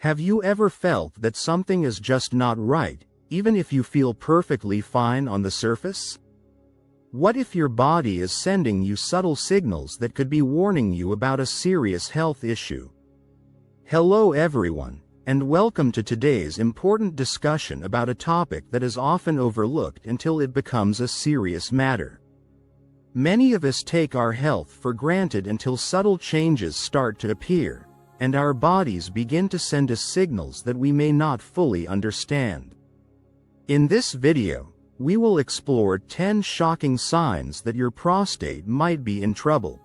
Have you ever felt that something is just not right, even if you feel perfectly fine on the surface? What if your body is sending you subtle signals that could be warning you about a serious health issue? Hello everyone, and welcome to today's important discussion about a topic that is often overlooked until it becomes a serious matter. Many of us take our health for granted until subtle changes start to appear, and our bodies begin to send us signals that we may not fully understand. In this video, we will explore 10 shocking signs that your prostate might be in trouble.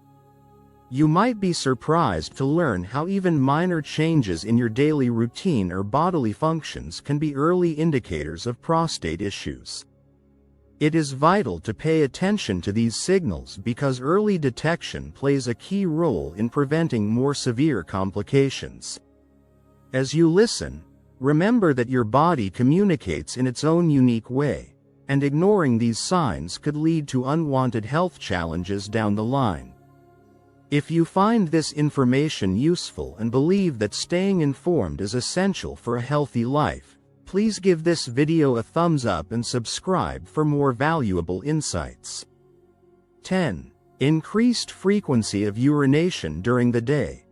You might be surprised to learn how even minor changes in your daily routine or bodily functions can be early indicators of prostate issues. It is vital to pay attention to these signals because early detection plays a key role in preventing more severe complications. As you listen, remember that your body communicates in its own unique way, and ignoring these signs could lead to unwanted health challenges down the line. If you find this information useful and believe that staying informed is essential for a healthy life, please give this video a thumbs up and subscribe for more valuable insights. 10. Increased frequency of urination during the day.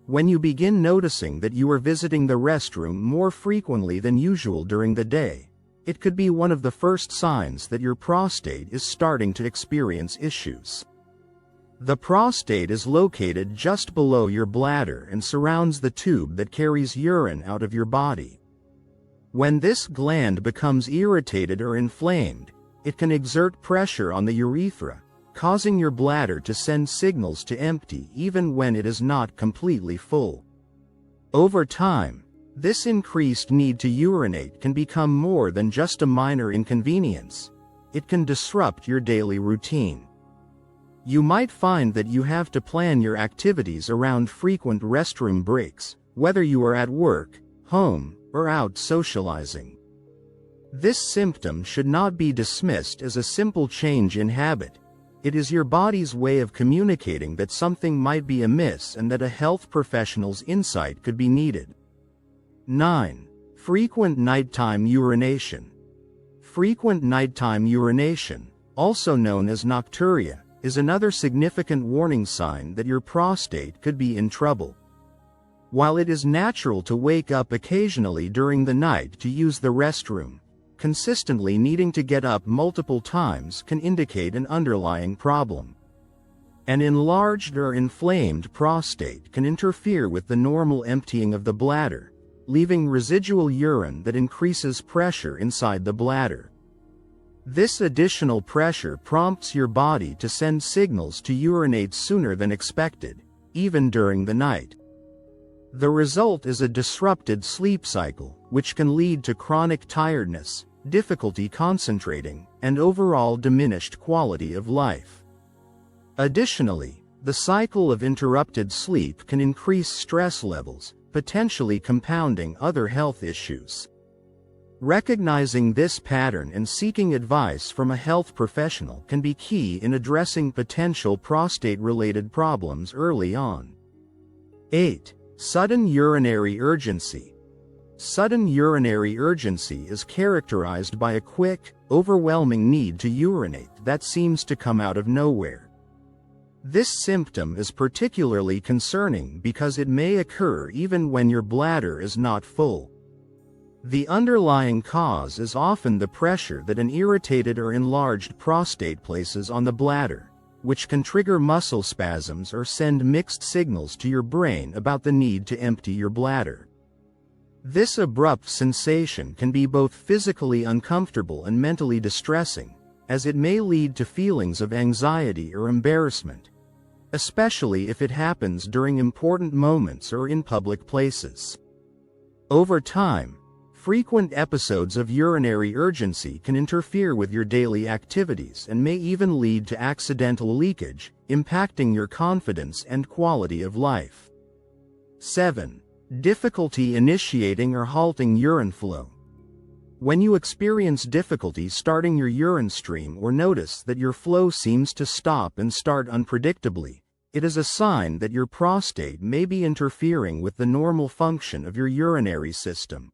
When you begin noticing that you are visiting the restroom more frequently than usual during the day, it could be one of the first signs that your prostate is starting to experience issues. The prostate is located just below your bladder and surrounds the tube that carries urine out of your body. When this gland becomes irritated or inflamed, it can exert pressure on the urethra, causing your bladder to send signals to empty even when it is not completely full. Over time, this increased need to urinate can become more than just a minor inconvenience. It can disrupt your daily routine. You might find that you have to plan your activities around frequent restroom breaks, whether you are at work, home, or out socializing. This symptom should not be dismissed as a simple change in habit. It is your body's way of communicating that something might be amiss and that a health professional's insight could be needed. 9. Frequent nighttime urination. Frequent nighttime urination, also known as nocturia, is another significant warning sign that your prostate could be in trouble. While it is natural to wake up occasionally during the night to use the restroom, consistently needing to get up multiple times can indicate an underlying problem. An enlarged or inflamed prostate can interfere with the normal emptying of the bladder, leaving residual urine that increases pressure inside the bladder. This additional pressure prompts your body to send signals to urinate sooner than expected, even during the night. The result is a disrupted sleep cycle, which can lead to chronic tiredness, difficulty concentrating, and overall diminished quality of life. Additionally, the cycle of interrupted sleep can increase stress levels, potentially compounding other health issues. Recognizing this pattern and seeking advice from a health professional can be key in addressing potential prostate-related problems early on. 8. Sudden urinary urgency. Sudden urinary urgency is characterized by a quick, overwhelming need to urinate that seems to come out of nowhere. This symptom is particularly concerning because it may occur even when your bladder is not full. The underlying cause is often the pressure that an irritated or enlarged prostate places on the bladder, which can trigger muscle spasms or send mixed signals to your brain about the need to empty your bladder. This abrupt sensation can be both physically uncomfortable and mentally distressing, as it may lead to feelings of anxiety or embarrassment, especially if it happens during important moments or in public places. Over time, frequent episodes of urinary urgency can interfere with your daily activities and may even lead to accidental leakage, impacting your confidence and quality of life. 7. Difficulty initiating or halting urine flow. When you experience difficulty starting your urine stream or notice that your flow seems to stop and start unpredictably, It is a sign that your prostate may be interfering with the normal function of your urinary system.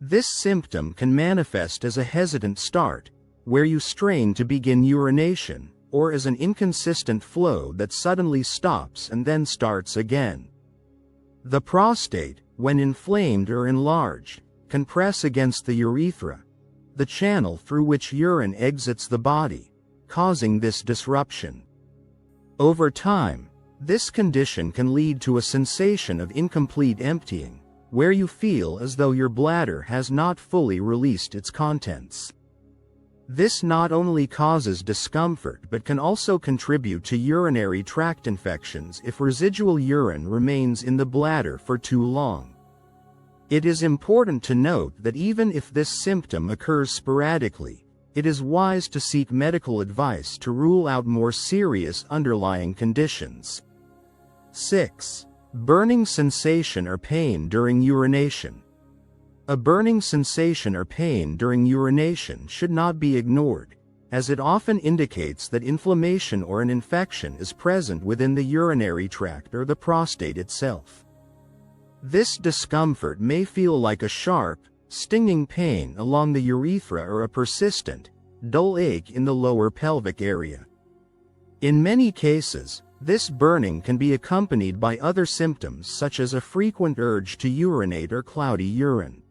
This symptom can manifest as a hesitant start, where you strain to begin urination, or as an inconsistent flow that suddenly stops and then starts again. The prostate, when inflamed or enlarged, can press against the urethra, the channel through which urine exits the body, causing this disruption. Over time, this condition can lead to a sensation of incomplete emptying, where you feel as though your bladder has not fully released its contents. This not only causes discomfort but can also contribute to urinary tract infections if residual urine remains in the bladder for too long. It is important to note that even if this symptom occurs sporadically, it is wise to seek medical advice to rule out more serious underlying conditions. 6. Burning sensation or pain during urination. A burning sensation or pain during urination should not be ignored, as it often indicates that inflammation or an infection is present within the urinary tract or the prostate itself. This discomfort may feel like a sharp, stinging pain along the urethra or a persistent, dull ache in the lower pelvic area. In many cases, this burning can be accompanied by other symptoms such as a frequent urge to urinate or cloudy urine.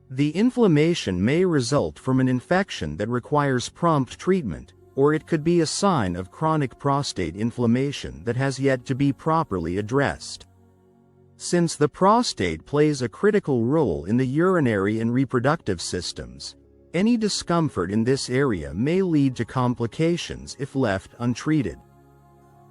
The inflammation may result from an infection that requires prompt treatment, or it could be a sign of chronic prostate inflammation that has yet to be properly addressed. Since the prostate plays a critical role in the urinary and reproductive systems, any discomfort in this area may lead to complications if left untreated.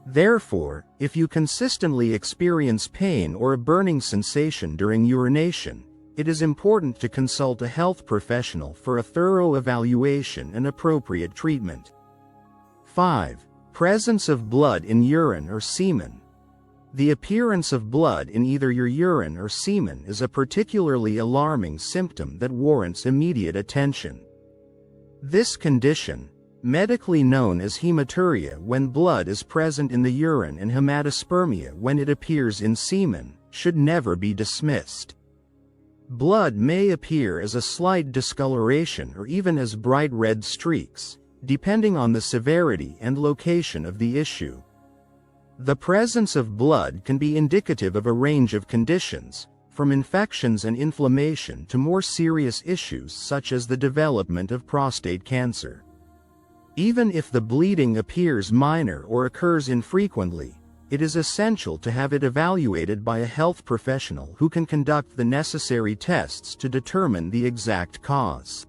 Therefore, if you consistently experience pain or a burning sensation during urination, it is important to consult a health professional for a thorough evaluation and appropriate treatment. 5. Presence of blood in urine or semen. The appearance of blood in either your urine or semen is a particularly alarming symptom that warrants immediate attention. This condition, medically known as hematuria when blood is present in the urine and hematospermia when it appears in semen, should never be dismissed. Blood may appear as a slight discoloration or even as bright red streaks, depending on the severity and location of the issue. The presence of blood can be indicative of a range of conditions, from infections and inflammation to more serious issues such as the development of prostate cancer. Even if the bleeding appears minor or occurs infrequently, it is essential to have it evaluated by a health professional who can conduct the necessary tests to determine the exact cause.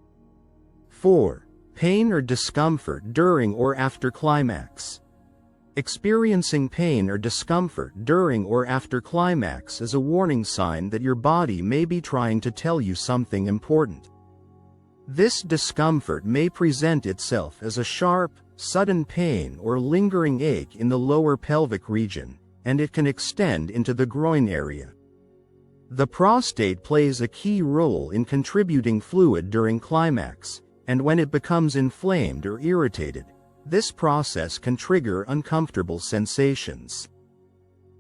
4. Pain or discomfort during or after climax. Experiencing pain or discomfort during or after climax is a warning sign that your body may be trying to tell you something important. This discomfort may present itself as a sharp, sudden pain or lingering ache in the lower pelvic region, and it can extend into the groin area. The prostate plays a key role in contributing fluid during climax, and when it becomes inflamed or irritated, this process can trigger uncomfortable sensations.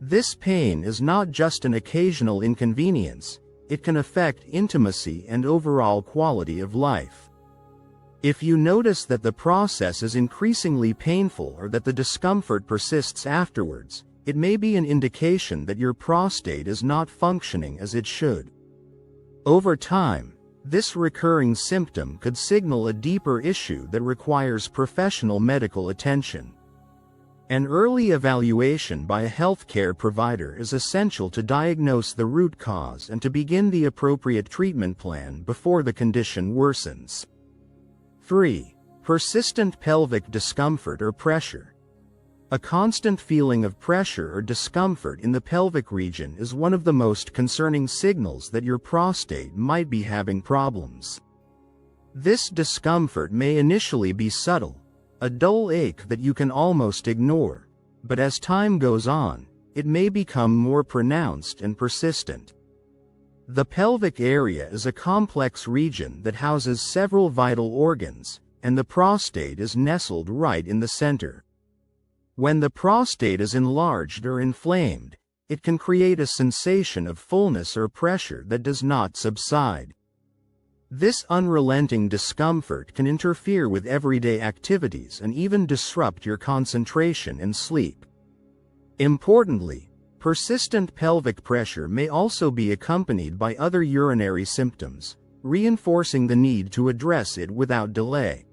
This pain is not just an occasional inconvenience, it can affect intimacy and overall quality of life. If you notice that the process is increasingly painful or that the discomfort persists afterwards, it may be an indication that your prostate is not functioning as it should. Over time, this recurring symptom could signal a deeper issue that requires professional medical attention. An early evaluation by a healthcare provider is essential to diagnose the root cause and to begin the appropriate treatment plan before the condition worsens. 3. Persistent pelvic discomfort or pressure. A constant feeling of pressure or discomfort in the pelvic region is one of the most concerning signals that your prostate might be having problems. This discomfort may initially be subtle, a dull ache that you can almost ignore, but as time goes on, it may become more pronounced and persistent. The pelvic area is a complex region that houses several vital organs, and the prostate is nestled right in the center. When the prostate is enlarged or inflamed, it can create a sensation of fullness or pressure that does not subside. This unrelenting discomfort can interfere with everyday activities and even disrupt your concentration and sleep. Importantly, persistent pelvic pressure may also be accompanied by other urinary symptoms, reinforcing the need to address it without delay.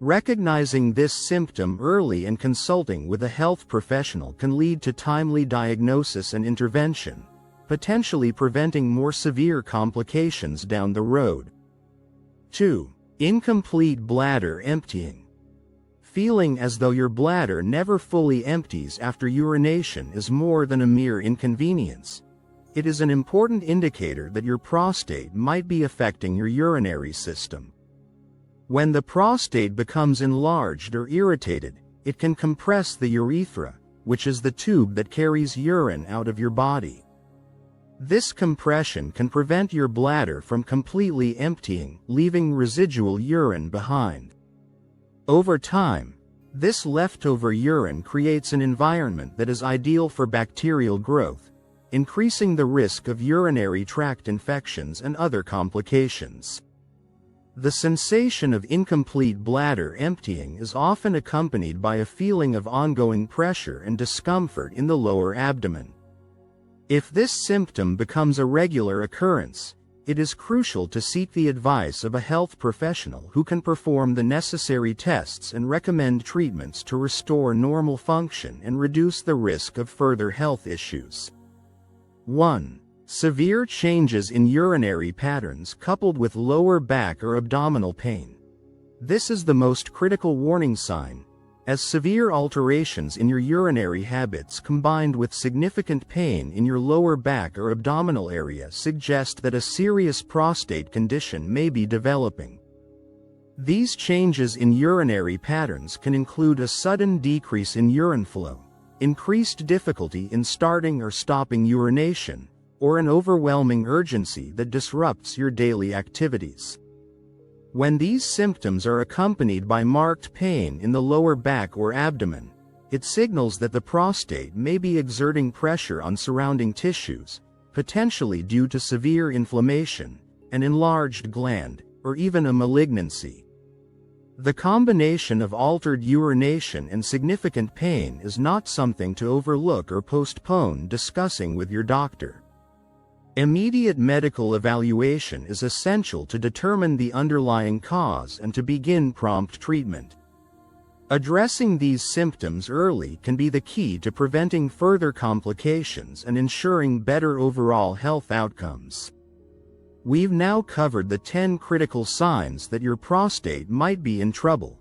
Recognizing this symptom early and consulting with a health professional can lead to timely diagnosis and intervention, potentially preventing more severe complications down the road. 2. Incomplete bladder emptying. Feeling as though your bladder never fully empties after urination is more than a mere inconvenience. It is an important indicator that your prostate might be affecting your urinary system. When the prostate becomes enlarged or irritated, it can compress the urethra, which is the tube that carries urine out of your body. This compression can prevent your bladder from completely emptying, leaving residual urine behind. Over time, this leftover urine creates an environment that is ideal for bacterial growth, increasing the risk of urinary tract infections and other complications. The sensation of incomplete bladder emptying is often accompanied by a feeling of ongoing pressure and discomfort in the lower abdomen. If this symptom becomes a regular occurrence, it is crucial to seek the advice of a health professional who can perform the necessary tests and recommend treatments to restore normal function and reduce the risk of further health issues. 1. Severe changes in urinary patterns coupled with lower back or abdominal pain. This is the most critical warning sign, as severe alterations in your urinary habits combined with significant pain in your lower back or abdominal area suggest that a serious prostate condition may be developing. These changes in urinary patterns can include a sudden decrease in urine flow, increased difficulty in starting or stopping urination, or an overwhelming urgency that disrupts your daily activities. When these symptoms are accompanied by marked pain in the lower back or abdomen, it signals that the prostate may be exerting pressure on surrounding tissues, potentially due to severe inflammation, an enlarged gland, or even a malignancy. The combination of altered urination and significant pain is not something to overlook or postpone discussing with your doctor. Immediate medical evaluation is essential to determine the underlying cause and to begin prompt treatment. Addressing these symptoms early can be the key to preventing further complications and ensuring better overall health outcomes. We've now covered the 10 critical signs that your prostate might be in trouble.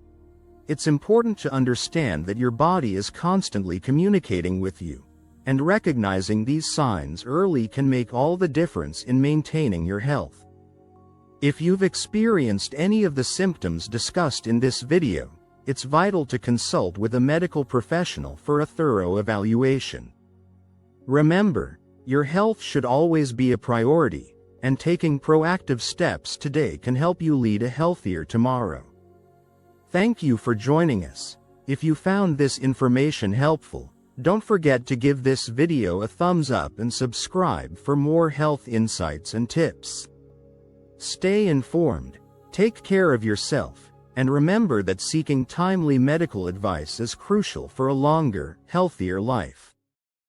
It's important to understand that your body is constantly communicating with you, and recognizing these signs early can make all the difference in maintaining your health. If you've experienced any of the symptoms discussed in this video, it's vital to consult with a medical professional for a thorough evaluation. Remember, your health should always be a priority, and taking proactive steps today can help you lead a healthier tomorrow. Thank you for joining us. If you found this information helpful, don't forget to give this video a thumbs up and subscribe for more health insights and tips. Stay informed, take care of yourself, and remember that seeking timely medical advice is crucial for a longer, healthier life.